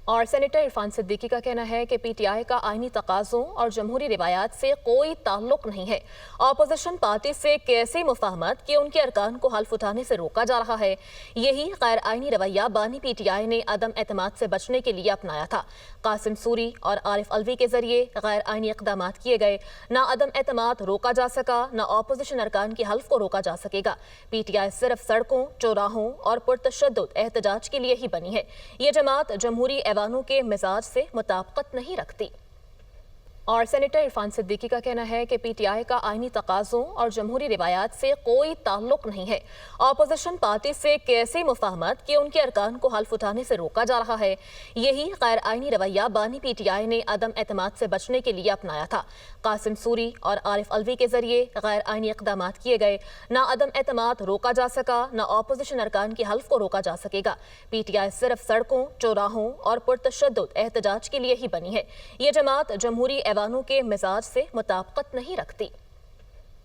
اور سینیٹر عرفان صدیقی کا کہنا ہے کہ پی ٹی آئی کا آئینی تقاضوں اور جمہوری روایات سے کوئی تعلق نہیں ہے۔ اپوزیشن پارٹی سے کیسی مفاہمت کہ ان کے ارکان کو حلف اٹھانے سے روکا جا رہا ہے۔ یہی غیر آئینی رویہ بانی پی ٹی آئی نے عدم اعتماد سے بچنے کے لیے اپنایا تھا۔ قاسم سوری اور عارف الوی کے ذریعے غیر آئینی اقدامات کیے گئے۔ نہ عدم اعتماد روکا جا سکا، نہ اپوزیشن ارکان کے حلف کو روکا جا سکے گا۔ پی ٹی آئی صرف سڑکوں، چوراہوں اور پرتشدد احتجاج کے لیے ہی بنی ہے۔ یہ جماعت جمہوری ایوانوں کے مزاج سے مطابقت نہیں رکھتی۔ اور سینیٹر عرفان صدیقی کا کہنا ہے کہ پی ٹی آئی کا آئینی تقاضوں اور جمہوری روایات سے کوئی تعلق نہیں ہے۔ اپوزیشن پارٹی سے کیسی مفاہمت کہ ان کے ارکان کو حلف اٹھانے سے روکا جا رہا ہے۔ یہی غیر آئینی رویہ بانی پی ٹی آئی نے عدم اعتماد سے بچنے کے لیے اپنایا تھا۔ قاسم سوری اور عارف الوی کے ذریعے غیر آئینی اقدامات کیے گئے۔ نہ عدم اعتماد روکا جا سکا، نہ اپوزیشن ارکان کے حلف کو روکا جا سکے گا۔ پی ٹی آئی صرف سڑکوں، چوراہوں اور پرتشدد احتجاج کے لیے ہی بنی ہے۔ یہ جماعت جمہوری ایوانوں کے مزاج سے مطابقت نہیں رکھتی۔